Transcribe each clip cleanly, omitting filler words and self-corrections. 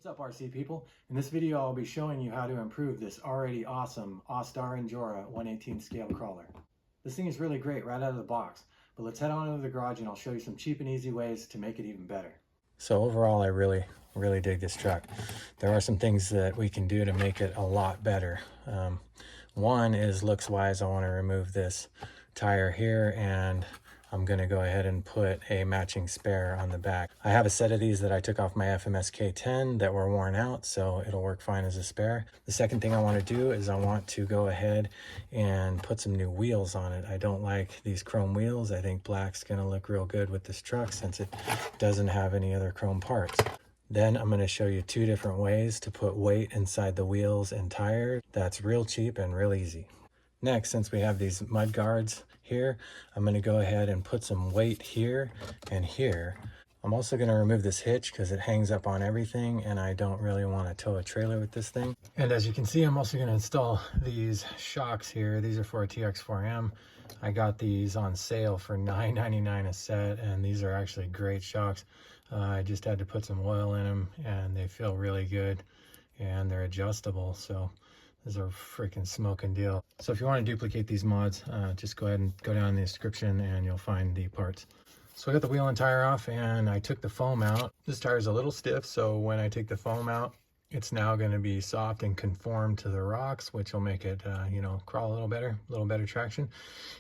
What's up, RC people? In this video, I'll be showing you how to improve this already awesome austar Injora 1/18 scale crawler. This thing is really great right out of the box, but let's head on into the garage and I'll show you some cheap and easy ways to make it even better. So overall, I really dig this truck. There are some things that we can do to make it a lot better. One is looks wise. I want to remove this tire here, and I'm going to go ahead and put a matching spare on the back. I have a set of these that I took off my FMS K10 that were worn out, so it'll work fine as a spare. The second thing I want to do is I want to go ahead and put some new wheels on it. I don't like these chrome wheels. I think black's going to look real good with this truck since it doesn't have any other chrome parts. Then I'm going to show you two different ways to put weight inside the wheels and tires. That's real cheap and real easy. Next, since we have these mud guards here, I'm going to go ahead and put some weight here and here. I'm also going to remove this hitch because it hangs up on everything and I don't really want to tow a trailer with this thing. And as you can see, I'm also going to install these shocks here. These are for a TX4M. I got these on sale for $9.99 a set, and these are actually great shocks. I just had to put some oil in them and they feel really good and they're adjustable, so this is a freaking smoking deal. So if you want to duplicate these mods, just go ahead and go down in the description and you'll find the parts. So I got the wheel and tire off and I took the foam out. This tire is a little stiff, so when I take the foam out, it's now going to be soft and conform to the rocks, which will make it, crawl a little better traction.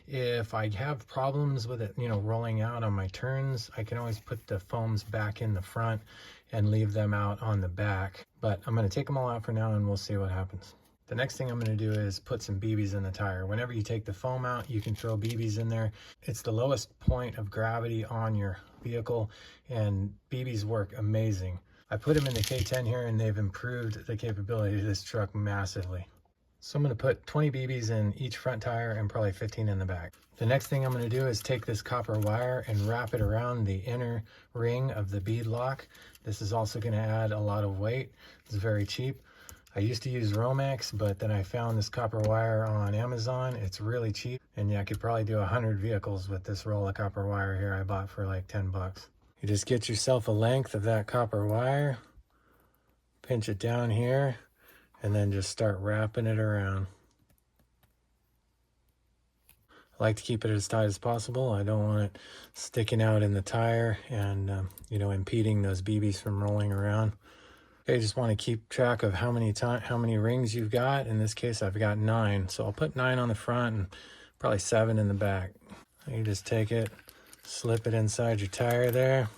If I have problems with it, rolling out on my turns, I can always put the foams back in the front and leave them out on the back. But I'm going to take them all out for now and we'll see what happens. The next thing I'm going to do is put some BBs in the tire. Whenever you take the foam out, you can throw BBs in there. It's the lowest point of gravity on your vehicle, and BBs work amazing. I put them in the K10 here, and they've improved the capability of this truck massively. So I'm going to put 20 BBs in each front tire and probably 15 in the back. The next thing I'm going to do is take this copper wire and wrap it around the inner ring of the bead lock. This is also going to add a lot of weight. It's very cheap. I used to use Romex, but then I found this copper wire on Amazon. It's really cheap, and yeah, I could probably do 100 vehicles with this roll of copper wire here I bought for like 10 bucks. You just get yourself a length of that copper wire, pinch it down here, and then just start wrapping it around. I like to keep it as tight as possible. I don't want it sticking out in the tire and, impeding those BBs from rolling around. Okay, just want to keep track of how many rings you've got. In this case, I've got 9. So I'll put 9 on the front and probably 7 in the back. You just take it, slip it inside your tire there.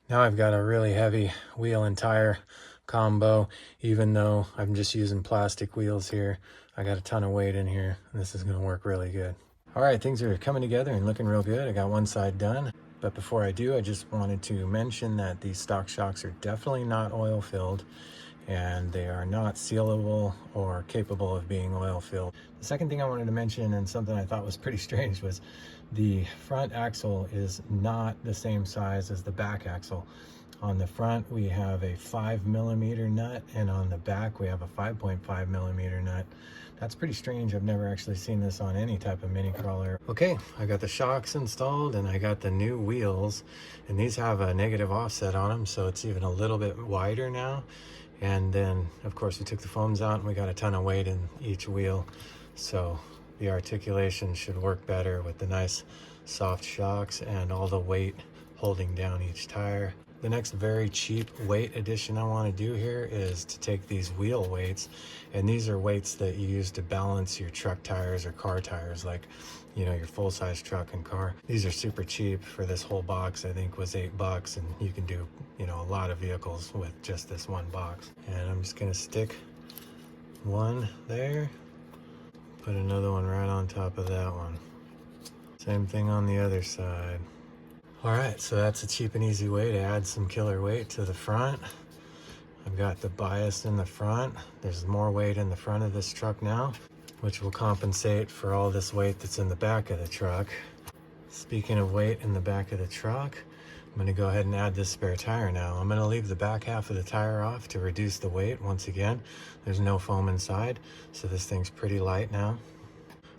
Now I've got a really heavy wheel and tire combo, even though I'm just using plastic wheels here. I got a ton of weight in here, and this is going to work really good. All right, things are coming together and looking real good. I got one side done. But before I do, I just wanted to mention that these stock shocks are definitely not oil filled, and they are not sealable or capable of being oil filled. The second thing I wanted to mention, and something I thought was pretty strange, was the front axle is not the same size as the back axle. On the front, we have a 5mm nut, and on the back, we have a 5.5mm nut. That's pretty strange. I've never actually seen this on any type of mini crawler. Okay, I got the shocks installed and I got the new wheels, and these have a negative offset on them, so it's even a little bit wider now. And then, of course, we took the foams out and we got a ton of weight in each wheel, so the articulation should work better with the nice soft shocks and all the weight holding down each tire. The next very cheap weight addition I want to do here is to take these wheel weights, and these are weights that you use to balance your truck tires or car tires, like your full-size truck and car. These are super cheap. For this whole box, I think was $8, and you can do a lot of vehicles with just this one box. And I'm just gonna stick one there, put another one right on top of that one. Same thing on the other side. All right, so that's a cheap and easy way to add some killer weight to the front. I've got the bias in the front. There's more weight in the front of this truck now, which will compensate for all this weight that's in the back of the truck. Speaking of weight in the back of the truck, I'm gonna go ahead and add this spare tire now. I'm gonna leave the back half of the tire off to reduce the weight. Once again, there's no foam inside, so this thing's pretty light now.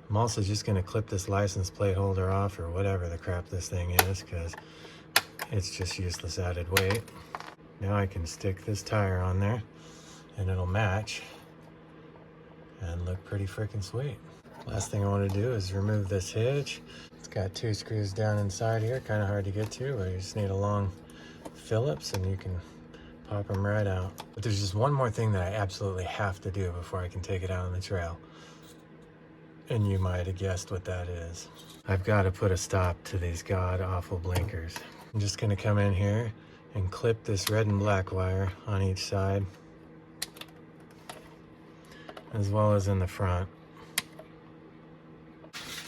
I'm also just going to clip this license plate holder off, or whatever the crap this thing is, because it's just useless added weight. Now I can stick this tire on there and it'll match and look pretty freaking sweet. Last thing I want to do is remove this hitch. It's got 2 screws down inside here, kind of hard to get to, but you just need a long Phillips and you can pop them right out. But there's just one more thing that I absolutely have to do before I can take it out on the trail. And you might have guessed what that is. I've got to put a stop to these god-awful blinkers. I'm just going to come in here and clip this red and black wire on each side, as well as in the front.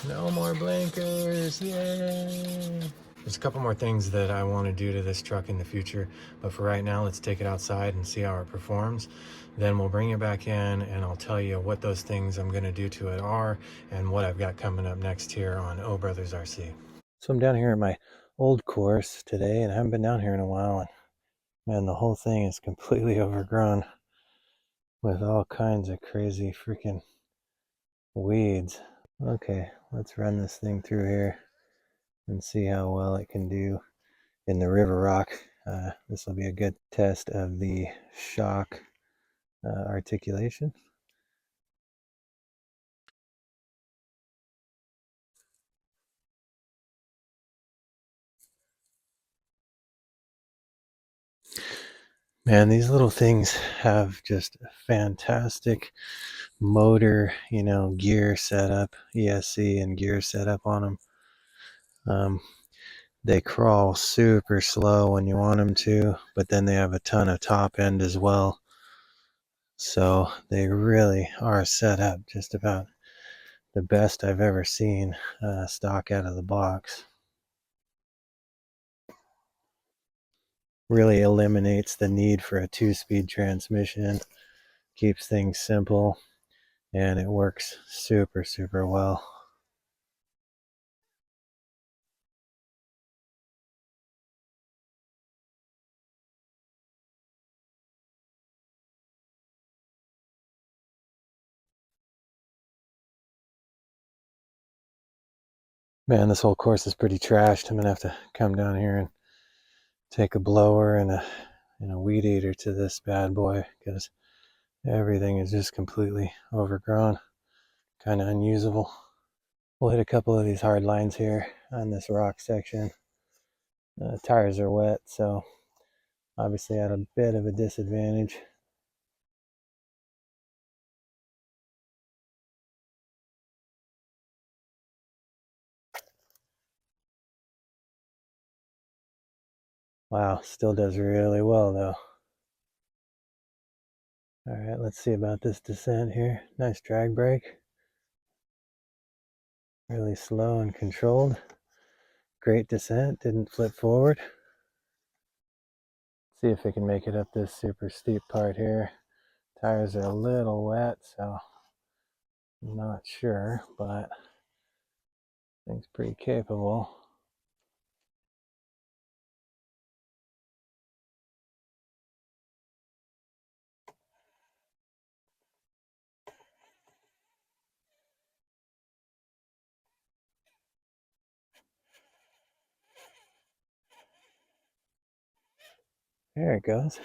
No more blinkers, yay! There's a couple more things that I want to do to this truck in the future, but for right now, let's take it outside and see how it performs. Then we'll bring it back in and I'll tell you what those things I'm going to do to it are and what I've got coming up next here on O Brothers RC. So I'm down here at my old course today and I haven't been down here in a while, and man, the whole thing is completely overgrown with all kinds of crazy freaking weeds. Okay, let's run this thing through here and see how well it can do in the river rock. This will be a good test of the shock articulation. Man, these little things have just a fantastic motor, gear setup, ESC and gear setup on them. They crawl super slow when you want them to, but then they have a ton of top end as well. So they really are set up just about the best I've ever seen stock out of the box. Really eliminates the need for a 2-speed transmission, keeps things simple, and it works super, super well. Man, this whole course is pretty trashed. I'm gonna have to come down here and take a blower and a weed eater to this bad boy because everything is just completely overgrown, kind of unusable. We'll hit a couple of these hard lines here on this rock section. Tires are wet, so obviously at a bit of a disadvantage. Wow, still does really well though. All right, let's see about this descent here. Nice drag brake. Really slow and controlled. Great descent, didn't flip forward. See if we can make it up this super steep part here. Tires are a little wet, so I'm not sure, but I think it's pretty capable. There it goes.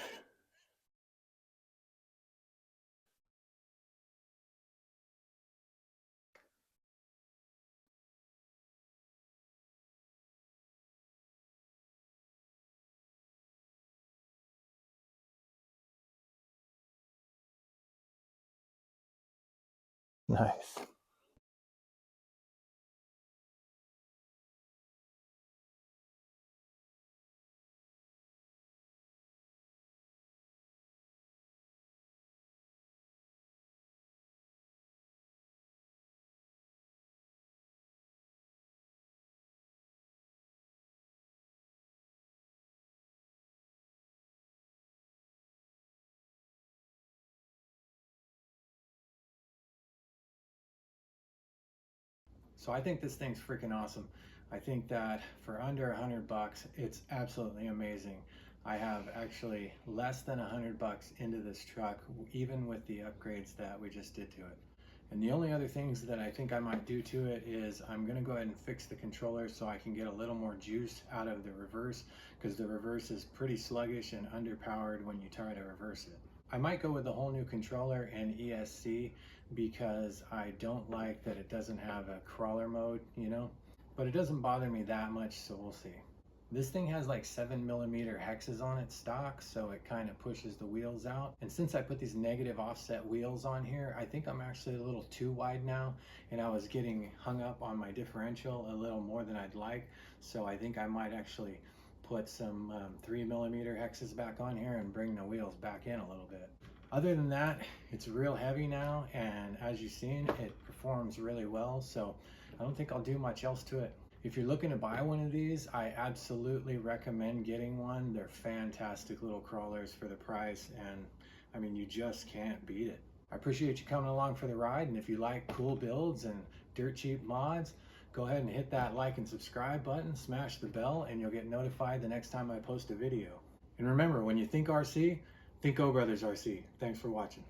Nice. So I think this thing's freaking awesome. I think that for under $100, it's absolutely amazing. I have actually less than $100 into this truck, even with the upgrades that we just did to it. And the only other things that I think I might do to it is I'm going to go ahead and fix the controller so I can get a little more juice out of the reverse, because the reverse is pretty sluggish and underpowered when you try to reverse it. I might go with a whole new controller and ESC because I don't like that it doesn't have a crawler mode, you know, but it doesn't bother me that much, so we'll see. This thing has like 7mm hexes on its stock, so it kind of pushes the wheels out. And since I put these negative offset wheels on here, I think I'm actually a little too wide now, and I was getting hung up on my differential a little more than I'd like. So I think I might actually put some 3mm hexes back on here and bring the wheels back in a little bit. Other than that, it's real heavy now, and as you've seen, it performs really well, so I don't think I'll do much else to it. If you're looking to buy one of these, I absolutely recommend getting one. They're fantastic little crawlers for the price, and I mean, you just can't beat it. I appreciate you coming along for the ride, and if you like cool builds and dirt cheap mods, go ahead and hit that like and subscribe button, smash the bell, and you'll get notified the next time I post a video. And remember, when you think RC, think O Brothers RC. Thanks for watching.